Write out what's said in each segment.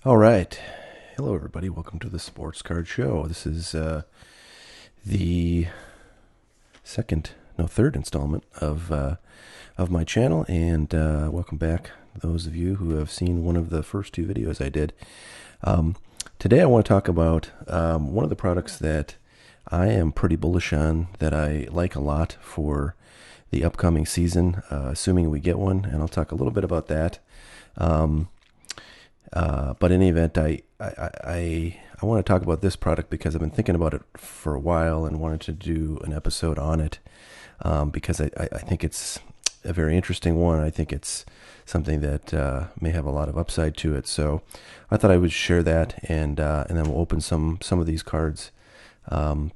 All right. Hello, everybody. Welcome to the Sports Card Show. This is the third installment of my channel, and welcome back those of you who have seen one of the first two videos I did. Today, I want to talk about one of the products that I am pretty bullish on, that I like a lot for the upcoming season, assuming we get one, and I'll talk a little bit about that. But in any event, I want to talk about this product because I've been thinking about it for a while and wanted to do an episode on it, because I think it's a very interesting one. I think it's something that may have a lot of upside to it. So I thought I would share that, and then we'll open some of these cards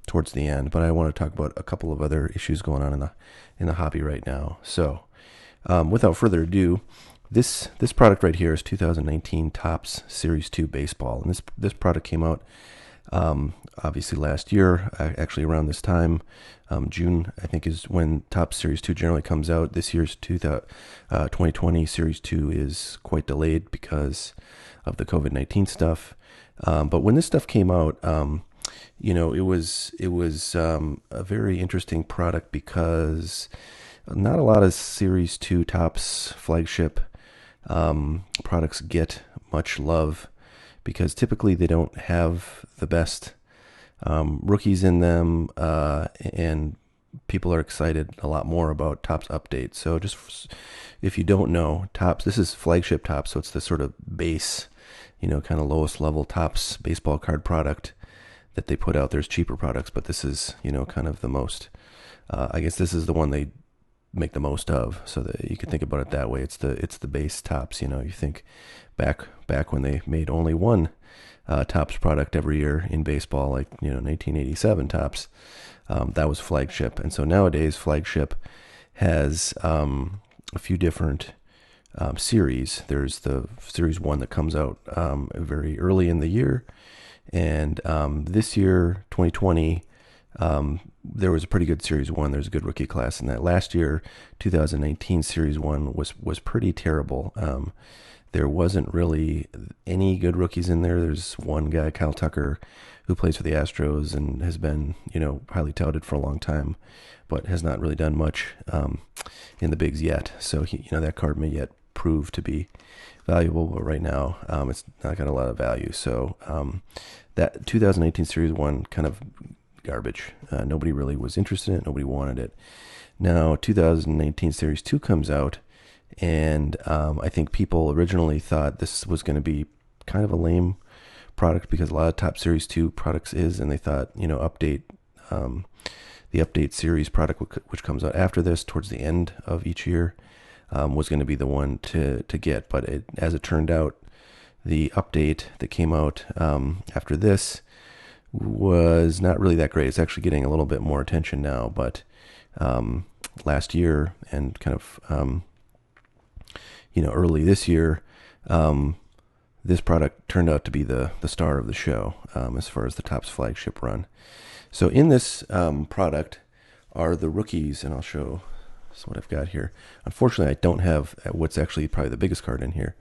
towards the end. But I want to talk about a couple of other issues going on in the hobby right now. So without further ado, this product right here is 2019 Topps Series 2 Baseball, and this product came out obviously last year, actually around this time. June, I think, is when Topps Series 2 generally comes out. This year's 2020 Series 2 is quite delayed because of the COVID-19 stuff. But when this stuff came out, it was a very interesting product because not a lot of Series 2 Topps flagship products get much love, because typically they don't have the best rookies in them, and people are excited a lot more about Topps updates. So just if you don't know, Topps, this is flagship Topps, so it's the sort of base, kind of lowest level Topps baseball card product that they put out. There's cheaper products, but this is, kind of the most, I guess this is the one they make the most of, so that you can think about it that way. It's the base Topps. You think back when they made only one Topps product every year in baseball, like 1987 Topps, that was flagship. And so nowadays flagship has a few different series. There's the Series 1 that comes out very early in the year, and this year, 2020, there was a pretty good Series 1. There's a good rookie class in that. Last year, 2019 Series 1 was pretty terrible. There wasn't really any good rookies in there. There's one guy, Kyle Tucker, who plays for the Astros and has been, highly touted for a long time, but has not really done much in the bigs yet. So that card may yet prove to be valuable, but right now it's not got a lot of value. So that 2018 Series 1 kind of garbage. Nobody really was interested in it. Nobody wanted it. Now 2019 Series 2 comes out, and I think people originally thought this was going to be kind of a lame product, because a lot of Topps Series 2 products is, and they thought, update, the update series product, which comes out after this towards the end of each year, was going to be the one to get. But as it turned out, the update that came out after this was not really that great. It's actually getting a little bit more attention now, but last year and kind of early this year, this product turned out to be the star of the show as far as the Topps flagship run. So in this product are the rookies, and I'll show what I've got here. Unfortunately, I don't have what's actually probably the biggest card in here,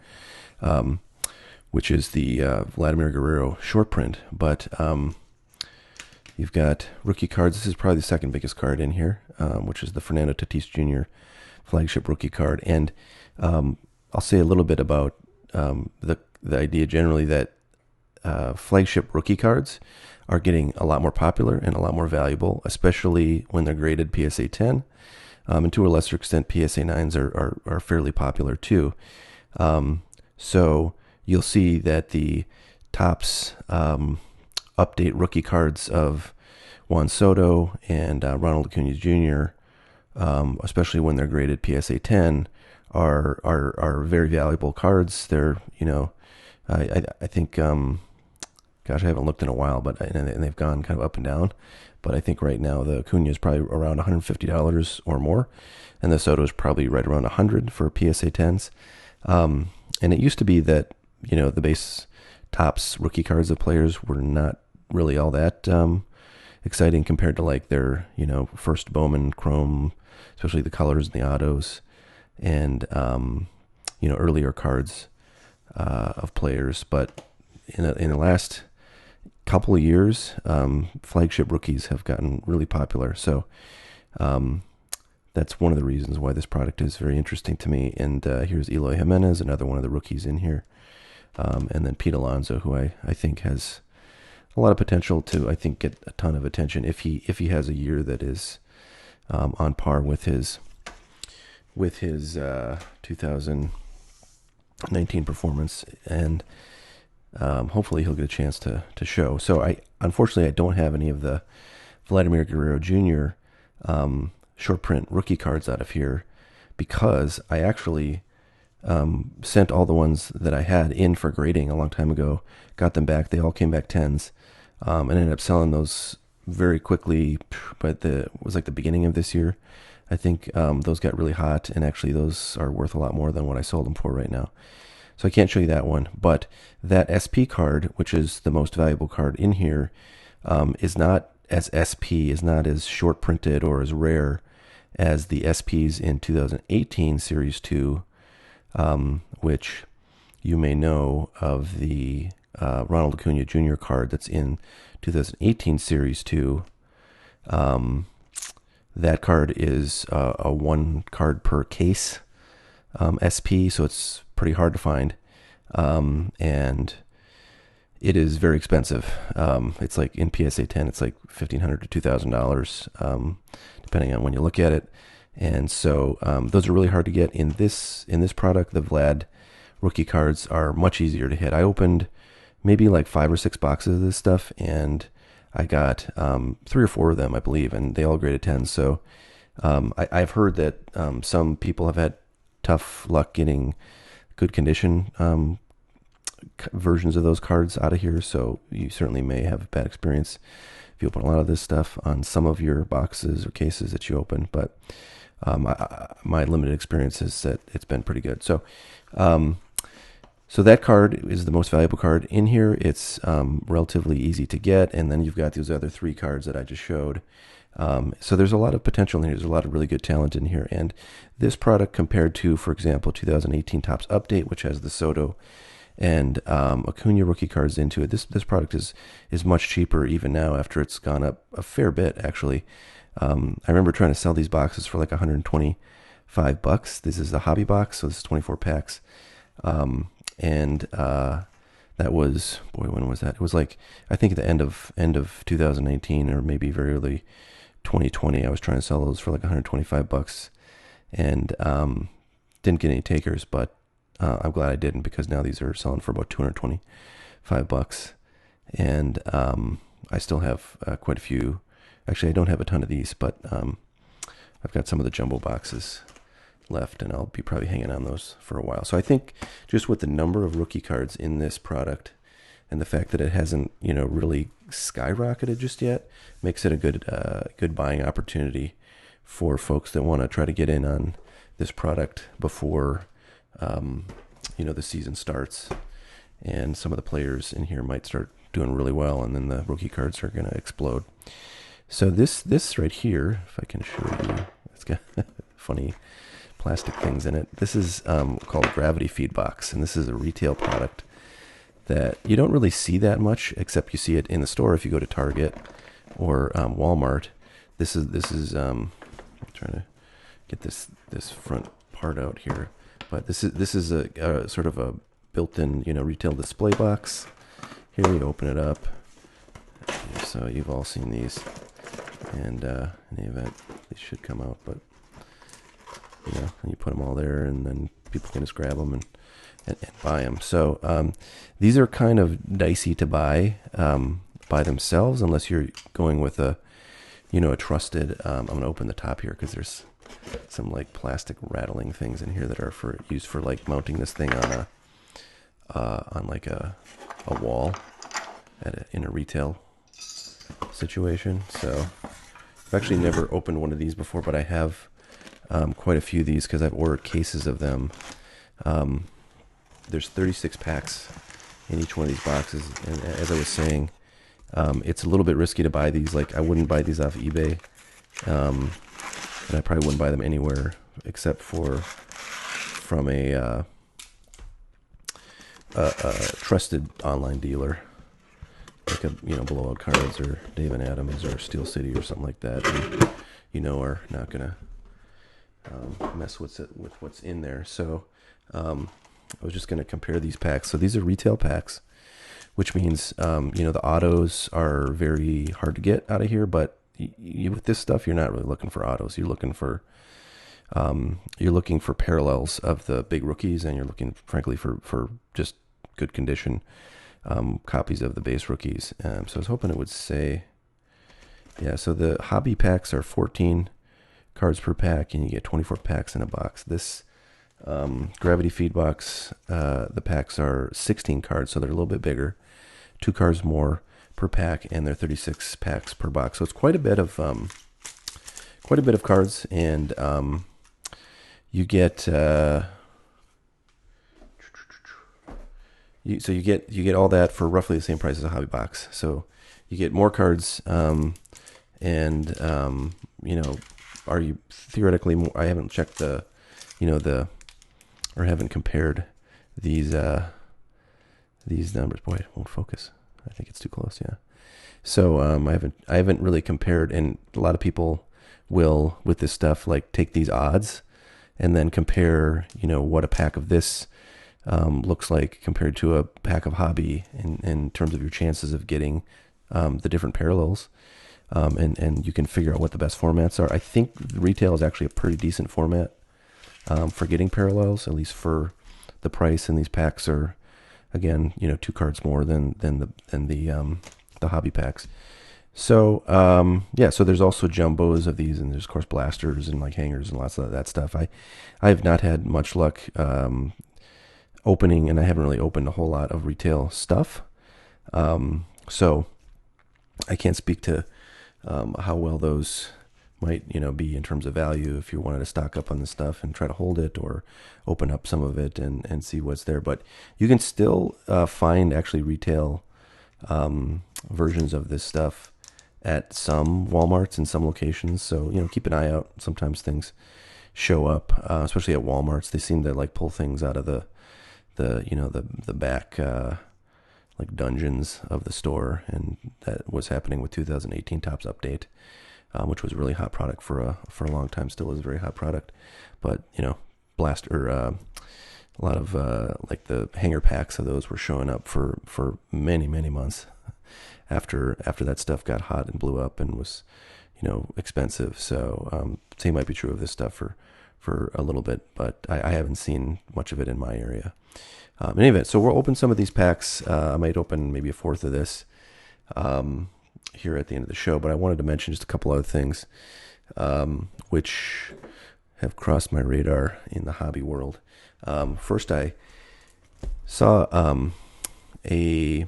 which is the Vladimir Guerrero short print. But you've got rookie cards. This is probably the second biggest card in here, which is the Fernando Tatis Jr. flagship rookie card. And I'll say a little bit about the idea generally that flagship rookie cards are getting a lot more popular and a lot more valuable, especially when they're graded PSA 10. And to a lesser extent, PSA 9s are fairly popular too. So you'll see that the Topps update rookie cards of Juan Soto and Ronald Acuna Jr., especially when they're graded PSA 10, are very valuable cards. They're, I think, gosh, I haven't looked in a while, but and they've gone kind of up and down. But I think right now the Acuna is probably around $150 or more, and the Soto is probably right around $100 for PSA 10s. And it used to be that the base Topps rookie cards of players were not really all that exciting compared to like their first Bowman Chrome, especially the colors and the autos, and earlier cards of players. But in the last couple of years, flagship rookies have gotten really popular. So that's one of the reasons why this product is very interesting to me. And here's Eloy Jimenez, another one of the rookies in here. And then Pete Alonso, who I think has a lot of potential to, I think, get a ton of attention if he has a year that is on par with his 2019 performance, and hopefully he'll get a chance to show. So unfortunately I don't have any of the Vladimir Guerrero Jr. Short print rookie cards out of here, because I actually sent all the ones that I had in for grading a long time ago, got them back. They all came back 10s, and ended up selling those very quickly. But it was like the beginning of this year. I think those got really hot, and actually those are worth a lot more than what I sold them for right now. So I can't show you that one. But that SP card, which is the most valuable card in here, is not as SP, is not as short printed or as rare as the SPs in 2018 Series 2, which you may know of the Ronald Acuna Jr. card that's in 2018 Series 2. That card is a one card per case SP, so it's pretty hard to find. And it is very expensive. It's like in PSA 10, it's like $1,500 to $2,000, depending on when you look at it. And so those are really hard to get in this product. The Vlad rookie cards are much easier to hit. I opened maybe like 5 or 6 boxes of this stuff, and I got 3 or 4 of them, I believe, and they all graded 10. So I've heard that some people have had tough luck getting good condition versions of those cards out of here. So you certainly may have a bad experience if you open a lot of this stuff on some of your boxes or cases that you open. But my limited experience is that it's been pretty good. So so that card is the most valuable card in here. It's relatively easy to get, and then you've got these other 3 cards that I just showed. So there's a lot of potential in here. There's a lot of really good talent in here. And this product, compared to, for example, 2018 Topps Update, which has the Soto and Acuna rookie cards into it, this product is much cheaper even now, after it's gone up a fair bit, actually. I remember trying to sell these boxes for like $125. This is the hobby box, so this is 24 packs. And that was, boy, when was that? It was like, I think at the end of 2019, or maybe very early 2020. I was trying to sell those for like $125, and didn't get any takers, but I'm glad I didn't, because now these are selling for about $225, and I still have quite a few. Actually, I don't have a ton of these, but I've got some of the jumbo boxes left, and I'll be probably hanging on those for a while. So I think just with the number of rookie cards in this product, and the fact that it hasn't, really skyrocketed just yet, makes it a good buying opportunity for folks that want to try to get in on this product before the season starts. And some of the players in here might start doing really well, and then the rookie cards are going to explode. So this right here, if I can show you, it's got funny plastic things in it. This is called Gravity Feed Box, and this is a retail product that you don't really see that much, except you see it in the store if you go to Target or Walmart. This is I'm trying to get this front part out here, but this is a sort of a built-in retail display box. Here you open it up, so you've all seen these, and in the event they should come out, but and you put them all there, and then people can just grab them and buy them. So these are kind of dicey to buy by themselves, unless you're going with a trusted. I'm going to open the top here because there's some like plastic rattling things in here that are used for like mounting this thing on like a wall in a retail situation. So I've actually never opened one of these before, but I have quite a few of these because I've ordered cases of them. There's 36 packs in each one of these boxes, and as I was saying, it's a little bit risky to buy these. Like, I wouldn't buy these off eBay, and I probably wouldn't buy them anywhere except from a a trusted online dealer, like a Blowout Cards or Dave and Adams or Steel City or something like that, and, are not gonna mess with what's in there. So I was just gonna compare these packs. So these are retail packs, which means the autos are very hard to get out of here. But with this stuff, you're not really looking for autos. You're looking for parallels of the big rookies, and you're looking, frankly, for just good condition copies of the base rookies. So I was hoping it would say, yeah. So the hobby packs are 14 cards per pack, and you get 24 packs in a box. This Gravity Feed box, the packs are 16 cards, so they're a little bit bigger, 2 cards more per pack, and they're 36 packs per box. So it's quite a bit of cards, and you get you get all that for roughly the same price as a hobby box. So you get more cards, are you theoretically more? I haven't checked or haven't compared these numbers. Boy, it won't focus. I think it's too close. Yeah. So I haven't really compared, and a lot of people will, with this stuff, like take these odds and then compare, what a pack of this looks like compared to a pack of hobby in terms of your chances of getting the different parallels. And you can figure out what the best formats are. I think retail is actually a pretty decent format for getting parallels, at least for the price. And these packs are, again, 2 cards more than the hobby packs. So so there's also jumbos of these, and there's of course blasters and like hangers and lots of that stuff. I have not had much luck opening, and I haven't really opened a whole lot of retail stuff. So I can't speak to how well those might be in terms of value if you wanted to stock up on the stuff and try to hold it, or open up some of it and see what's there. But you can still find actually retail versions of this stuff at some Walmarts in some locations. So keep an eye out. Sometimes things show up, especially at Walmarts. They seem to like pull things out of the back like dungeons of the store, and that was happening with 2018 Topps Update, which was a really hot product for a long time. Still is a very hot product, but a lot of like the hanger packs of those were showing up for many months after that stuff got hot and blew up and was expensive. So same might be true of this stuff for a little bit, but I haven't seen much of it in my area. In any event, so we'll open some of these packs. I might open maybe a fourth of this here at the end of the show, but I wanted to mention just a couple other things which have crossed my radar in the hobby world. First, I saw a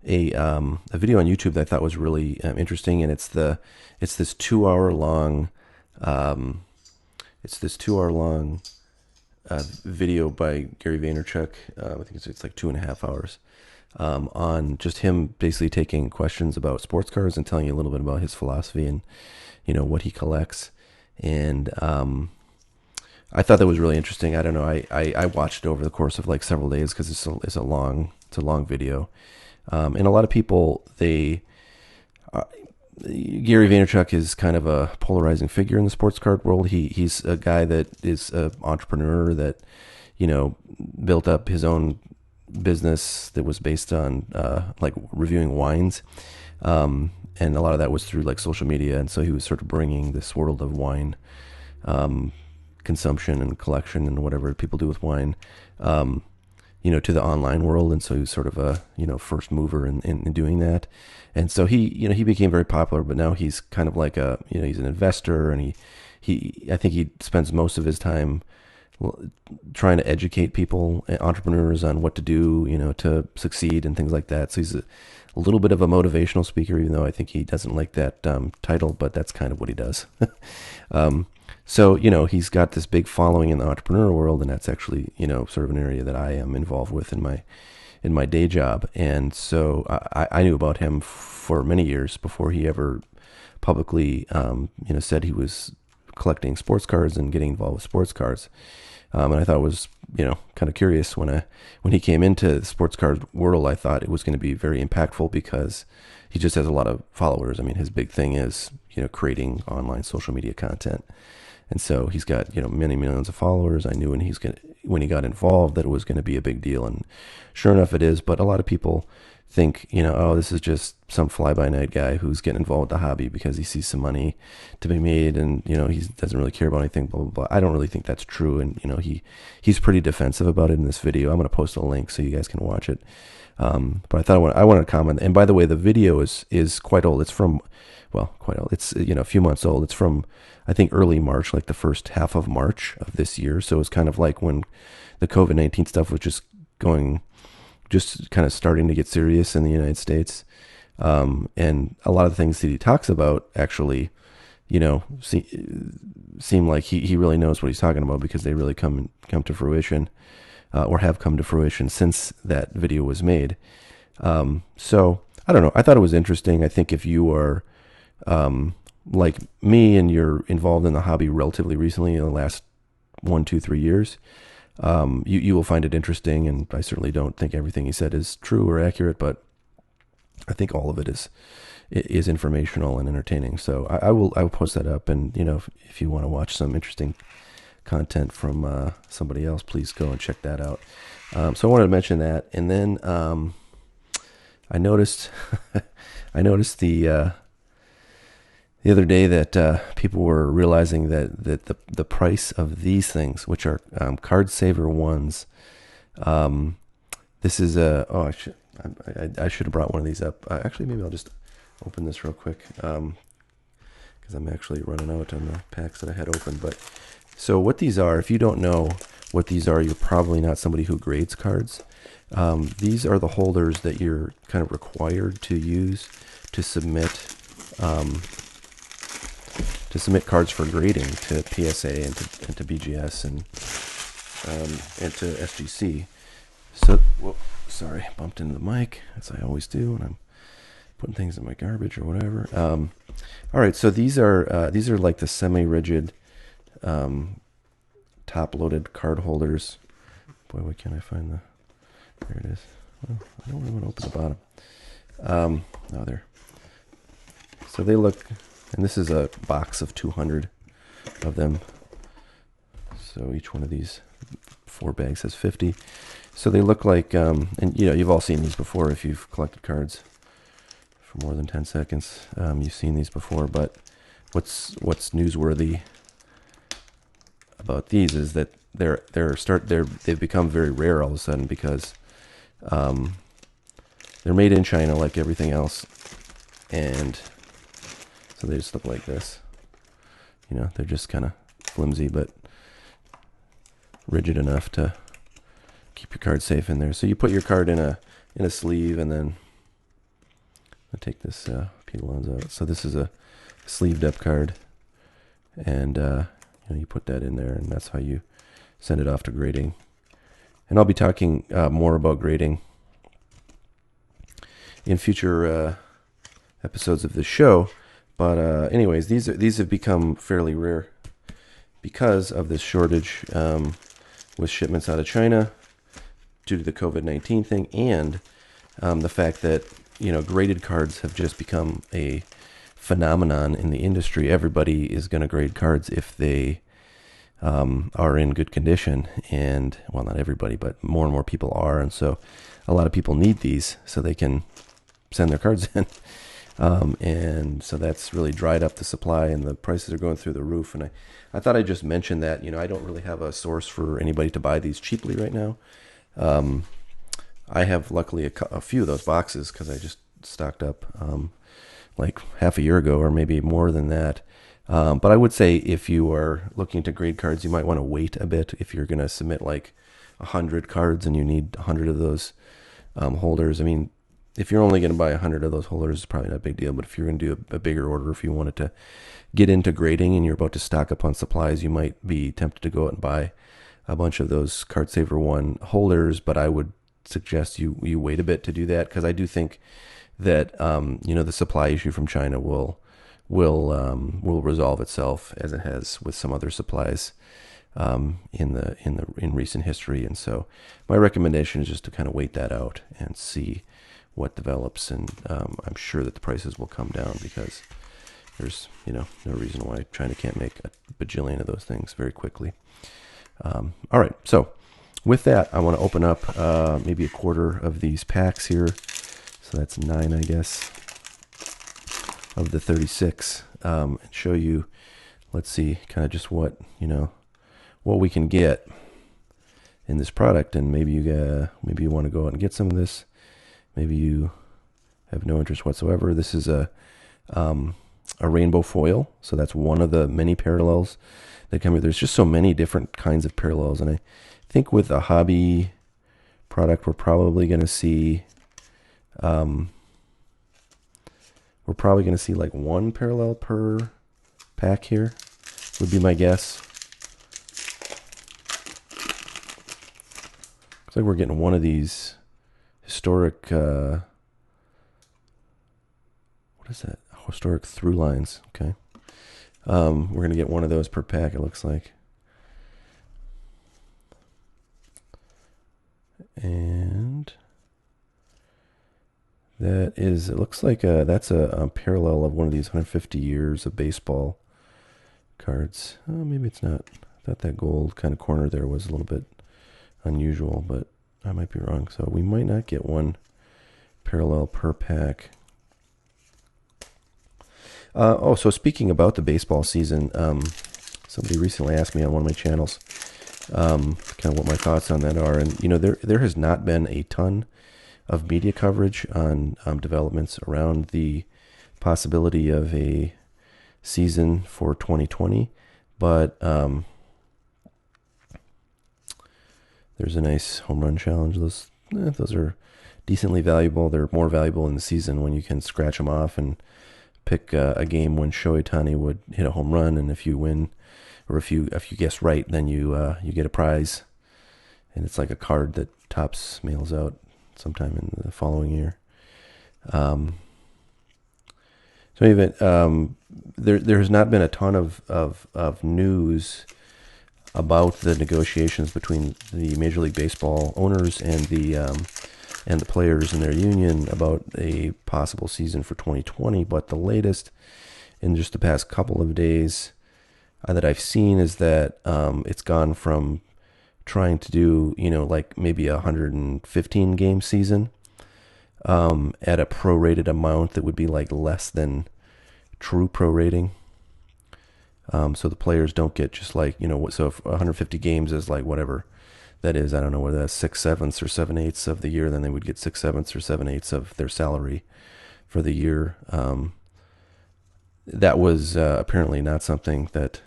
video on YouTube that I thought was really interesting, and it's this 2 hour long video by Gary Vaynerchuk. I think it's like 2.5 hours on just him basically taking questions about sports cars and telling you a little bit about his philosophy and what he collects. And I thought that was really interesting. I don't know. I watched it over the course of like several days because it's a long video. And a lot of people, Gary Vaynerchuk is kind of a polarizing figure in the sports card world. He's a guy that is an entrepreneur that, built up his own business that was based on like reviewing wines. And a lot of that was through like social media. And so he was sort of bringing this world of wine consumption and collection and whatever people do with wine, to the online world. And so he was sort of a, first mover in doing that. And so he became very popular, but now he's kind of like he's an investor, and I think he spends most of his time trying to educate people, entrepreneurs, on what to do, to succeed and things like that. So he's a little bit of a motivational speaker, even though I think he doesn't like that title, but that's kind of what he does. So, he's got this big following in the entrepreneur world, and that's actually, sort of an area that I am involved with in my day job. And so I knew about him for many years before he ever publicly, said he was collecting sports cards and getting involved with sports cards. And I thought it was, kind of curious when he came into the sports card world. I thought it was going to be very impactful because he just has a lot of followers. I mean, his big thing is, creating online social media content. And so he's got, many millions of followers. I knew when he got involved that it was going to be a big deal. And sure enough, it is. But a lot of people think, oh, this is just some fly-by-night guy who's getting involved with the hobby because he sees some money to be made, and he doesn't really care about anything, blah blah blah. I don't really think that's true, and he's pretty defensive about it in this video. I'm going to post a link so you guys can watch it. But I thought I wanted to comment. And by the way, the video is quite old. It's from, well, quite old. It's a few months old. It's from, I think, early March, like the first half of March of this year. So it's kind of like when the COVID-19 stuff was just kind of starting to get serious in the United States. And a lot of the things that he talks about actually, seem like he really knows what he's talking about, because they really come to fruition, or have come to fruition since that video was made. So I don't know. I thought it was interesting. I think if you are like me and you're involved in the hobby relatively recently, in the last 1, 2, 3 years, you will find it interesting. And I certainly don't think everything he said is true or accurate, but I think all of it is informational and entertaining. So I will post that up. And if you want to watch some interesting content from somebody else, please go and check that out. So I wanted to mention that. And then I noticed the other day that people were realizing that the price of these things, which are card saver ones, this is I should have brought one of these up. Actually, maybe I'll just open this real quick, because I'm actually running out on the packs that I had open. But so what these are, if you don't know what these are, you're probably not somebody who grades cards. These are the holders that you're kind of required to use to submit cards for grading to PSA and to BGS and to SGC. So, whoa, sorry, bumped into the mic, as I always do when I'm putting things in my garbage or whatever. All right, so these are like the semi-rigid top-loaded card holders. Boy, why can't I find the? There it is. Well, I don't really want to open the bottom. Oh, there. So they look, and this is a box of 200 of them. So each one of these 4 bags has 50. So they look like, and you've all seen these before if you've collected cards for more than 10 seconds. You've seen these before, but what's newsworthy about these is that they've become very rare all of a sudden, because they're made in China like everything else, and so they just look like this. They're just kind of flimsy but rigid enough to keep your card safe in there. So you put your card in a sleeve, and then I'll take this peel lens out. So this is a sleeved up card, and you put that in there, and that's how you send it off to grading. And I'll be talking more about grading in future episodes of this show. But anyways, these have become fairly rare because of this shortage with shipments out of China due to the COVID-19 thing, and the fact that graded cards have just become a phenomenon in the industry. Everybody is going to grade cards if they are in good condition, and well, not everybody, but more and more people are, and so a lot of people need these so they can send their cards in. And so that's really dried up the supply, and the prices are going through the roof. And I thought I'd just mention that, I don't really have a source for anybody to buy these cheaply right now. I have luckily a few of those boxes because I just stocked up like half a year ago, or maybe more than that. But I would say if you are looking to grade cards, you might want to wait a bit. If you're going to submit like 100 cards and you need 100 of those holders, I mean, if you're only going to buy 100 of those holders, it's probably not a big deal. But if you're going to do a bigger order, if you wanted to get into grading and you're about to stock up on supplies, you might be tempted to go out and buy a bunch of those Card Saver 1 holders. But I would suggest you wait a bit to do that, because I do think that the supply issue from China will resolve itself, as it has with some other supplies in recent history. And so my recommendation is just to kind of wait that out and see what develops. And I'm sure that the prices will come down because there's no reason why China can't make a bajillion of those things very quickly. All right, so with that, I want to open up maybe a quarter of these packs here. So that's 9, I guess, of the 36, and show you, let's see, kind of just what we can get in this product. And maybe you want to go out and get some of this. Maybe you have no interest whatsoever. This is a rainbow foil, so that's one of the many parallels that come here. There's just so many different kinds of parallels, and I think with a hobby product, we're probably going to see like one parallel per pack here, would be my guess. Looks like we're getting one of these historic, what is that? Historic through lines. Okay. We're going to get one of those per pack, it looks like. And that is, it looks like that's a parallel of one of these 150 years of baseball cards. Maybe it's not. I thought that gold kind of corner there was a little bit unusual, but I might be wrong. So we might not get one parallel per pack. So speaking about the baseball season, somebody recently asked me on one of my channels kind of what my thoughts on that are. And, there has not been a ton of media coverage on developments around the possibility of a season for 2020. But there's a nice home run challenge. Those are decently valuable. They're more valuable in the season when you can scratch them off and pick a game when Shohei Ohtani would hit a home run, and if you win, or if you guess right, then you get a prize, and it's like a card that Topps mails out sometime in the following year. So even there has not been a ton of news about the negotiations between the Major League Baseball owners and the players in their union about a possible season for 2020. But the latest in just the past couple of days that I've seen is that it's gone from trying to do, like maybe a 115 game season at a prorated amount that would be like less than true prorating. So the players don't get just like, so if 150 games is like whatever that is, I don't know whether that's 6/7 or 7/8 of the year, then they would get 6/7 or 7/8 of their salary for the year. That was apparently not something that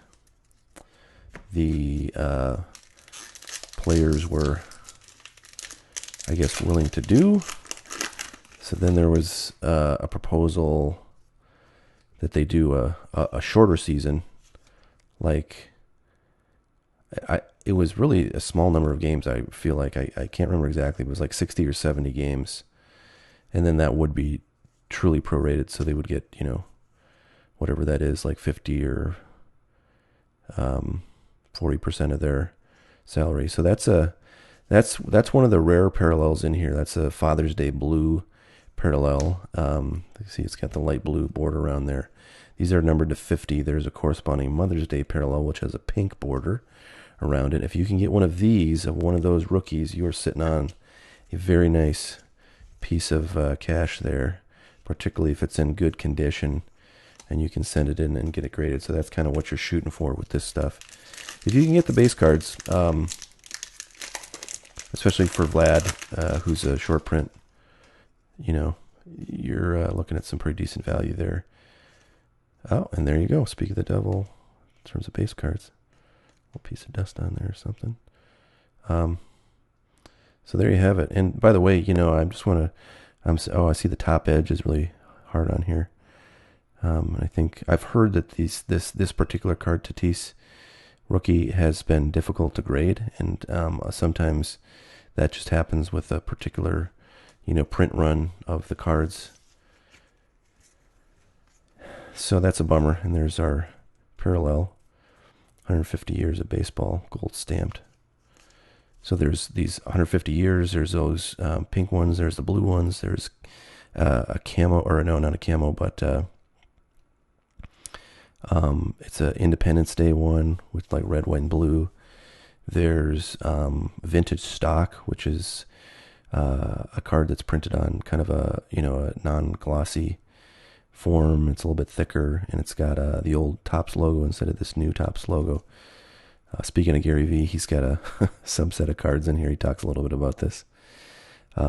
the players were, I guess, willing to do. So then there was a proposal that they do a shorter season. Like, it was really a small number of games. I feel like I can't remember exactly. It was like 60 or 70 games, and then that would be truly prorated. So they would get whatever that is, like 50 or 40% of their salary. So that's one of the rare parallels in here. That's a Father's Day blue parallel. You see, it's got the light blue border around there. These are numbered to 50. There's a corresponding Mother's Day parallel, which has a pink border around it. If you can get one of these, of one of those rookies, you are sitting on a very nice piece of cash there, particularly if it's in good condition and you can send it in and get it graded. So that's kind of what you're shooting for with this stuff. If you can get the base cards, especially for Vlad, who's a short print, you're looking at some pretty decent value there. Oh, and there you go. Speak of the devil, in terms of base cards. A little piece of dust on there or something. So there you have it. And by the way, I just want to, I see the top edge is really hard on here. I think I've heard that this particular card, Tatis rookie, has been difficult to grade, and sometimes that just happens with a particular, print run of the cards. So that's a bummer. And there's our parallel. 150 years of baseball, gold stamped. So there's these 150 years. There's those pink ones. There's the blue ones. There's a camo, or no, not a camo, but it's a Independence Day one with like red, white, and blue. There's vintage stock, which is a card that's printed on kind of a non-glossy form. It's a little bit thicker, and it's got the old Topps logo instead of this new Topps logo. Speaking of Gary Vee, he's got a subset of cards in here. He talks a little bit about this.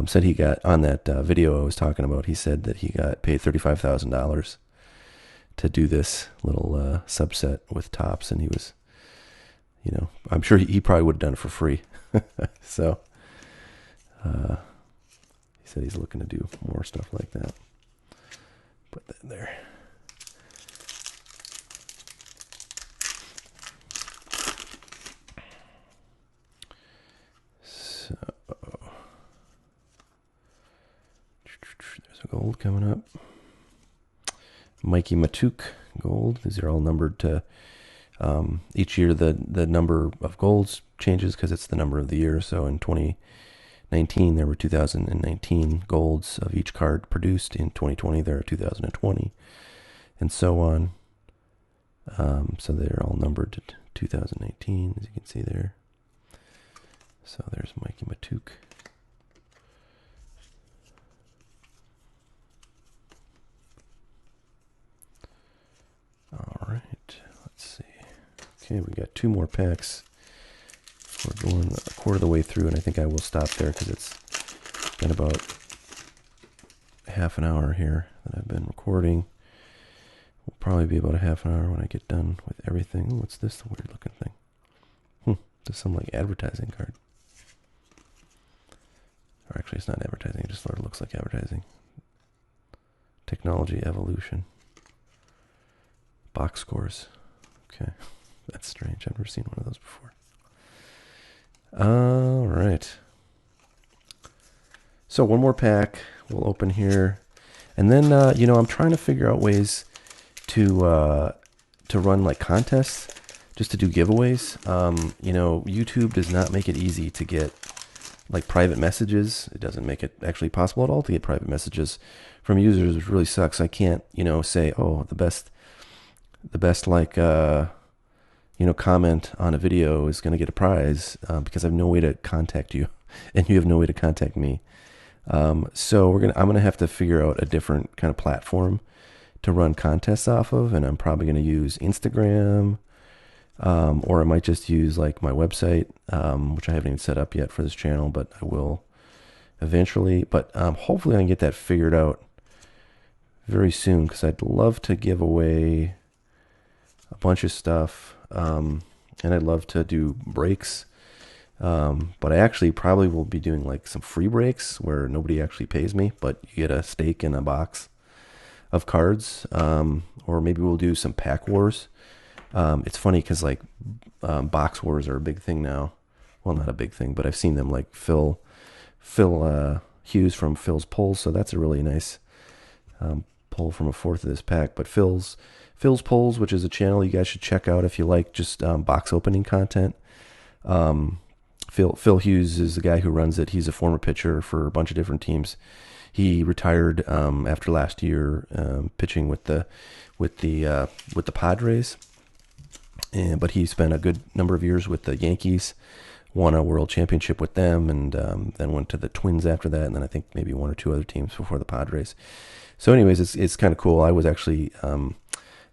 Said he got, on that video I was talking about, he said that he got paid $35,000 to do this little subset with Topps, and he was, I'm sure he probably would have done it for free. So he said he's looking to do more stuff like that. Put that there. So there's a gold coming up. Vaynerchuk gold. These are all numbered to each year. The number of golds changes because it's the number of the year. So in 2019 there were 2019 golds of each card produced. In 2020 there are 2020, and so on. So they're all numbered to 2018, as you can see there. So there's Vaynerchuk. All right, let's see. Okay, we got 2 more packs. We're going a quarter of the way through, and I think I will stop there because it's been about half an hour here that I've been recording. Will probably be about a half an hour when I get done with everything. Ooh, what's this weird looking thing? Just some like advertising card. Or actually, it's not advertising. It just sort of looks like advertising. Technology evolution. Box scores. Okay, that's strange. I've never seen one of those before. All right. So one more pack we'll open here, and then I'm trying to figure out ways to run like contests, just to do giveaways. YouTube does not make it easy to get like private messages. It doesn't make it actually possible at all to get private messages from users, which really sucks. I can't say, oh, the best like comment on a video is going to get a prize, because I have no way to contact you and you have no way to contact me. So I'm gonna have to figure out a different kind of platform to run contests off of, and I'm probably going to use Instagram, or I might just use like my website, which I haven't even set up yet for this channel, but I will eventually. But hopefully I can get that figured out very soon, because I'd love to give away a bunch of stuff, and I'd love to do breaks, but I actually probably will be doing like some free breaks where nobody actually pays me, but you get a stake in a box of cards, or maybe we'll do some pack wars. It's funny because like box wars are a big thing now. Well, not a big thing, but I've seen them, like Phil Hughes from Phil's Polls, so that's a really nice pull from a fourth of this pack. But Phil's Polls, which is a channel you guys should check out if you like just box opening content. Phil Hughes is the guy who runs it. He's a former pitcher for a bunch of different teams. He retired after last year, pitching with the Padres, but he spent a good number of years with the Yankees. Won a world championship with them, and then went to the Twins after that, and then I think maybe 1 or 2 other teams before the Padres. So, anyways, it's kind of cool. I was actually I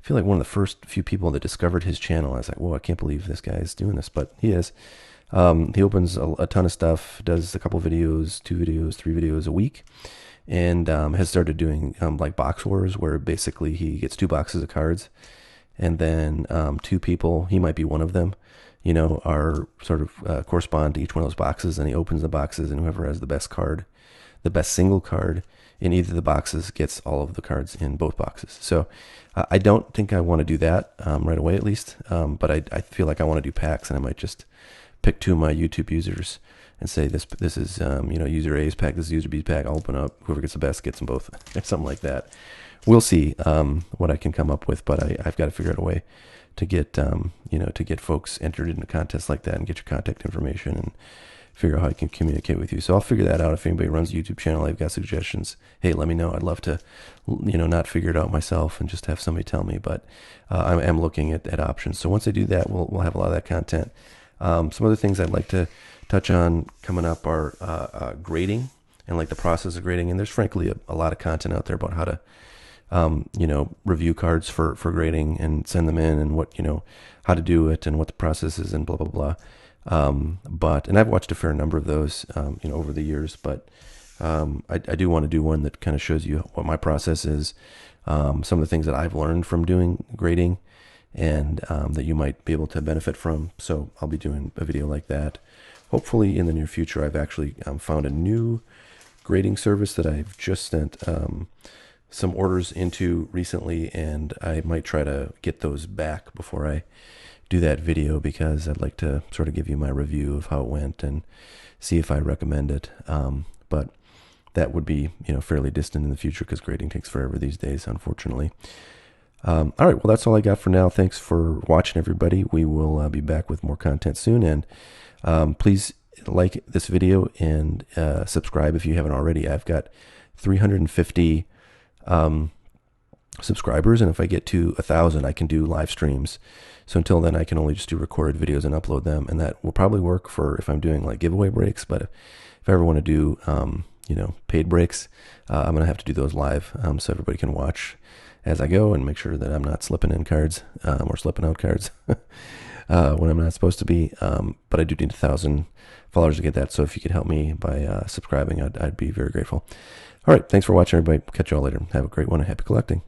feel like one of the first few people that discovered his channel. I was like, whoa, I can't believe this guy is doing this, but he is. He opens a ton of stuff, does a couple videos, 2 videos, 3 videos a week, and has started doing like box wars, where basically he gets 2 boxes of cards, and then 2 people, he might be one of them, are sort of correspond to each one of those boxes, and he opens the boxes, and whoever has the best card, the best single card in either of the boxes, gets all of the cards in both boxes. So I don't think I want to do that right away, at least, but I feel like I want to do packs, and I might just pick 2 of my YouTube users and say this is user A's pack, this is user B's pack. I'll open up, whoever gets the best gets them both, or something like that. We'll see what I can come up with, but I've got to figure out a way to get to get folks entered into contests like that and get your contact information and figure out how I can communicate with you. So I'll figure that out. If anybody runs a YouTube channel, I've got suggestions. Hey, let me know. I'd love to, not figure it out myself and just have somebody tell me. But I am looking at options. So once I do that, we'll have a lot of that content. Some other things I'd like to touch on coming up are grading and like the process of grading. And there's frankly a lot of content out there about how to review cards for grading and send them in and what, how to do it and what the process is and blah, blah, blah. And I've watched a fair number of those, over the years, but I do want to do one that kind of shows you what my process is, some of the things that I've learned from doing grading and that you might be able to benefit from. So I'll be doing a video like that. Hopefully in the near future. I've actually found a new grading service that I've just sent some orders into recently, and I might try to get those back before I do that video, because I'd like to sort of give you my review of how it went and see if I recommend it. But that would be, fairly distant in the future because grading takes forever these days, unfortunately. All right, well, that's all I got for now. Thanks for watching, everybody. We will be back with more content soon, and please like this video and subscribe if you haven't already. I've got 350 subscribers, and if I get to 1,000, I can do live streams. So until then, I can only just do recorded videos and upload them, and that will probably work for if I'm doing like giveaway breaks. But if I ever want to do paid breaks, I'm gonna have to do those live, so everybody can watch as I go and make sure that I'm not slipping in cards or slipping out cards when I'm not supposed to be. But I do need 1,000 followers to get that. So if you could help me by subscribing, I'd be very grateful. All right, thanks for watching, everybody. Catch you all later. Have a great one and happy collecting.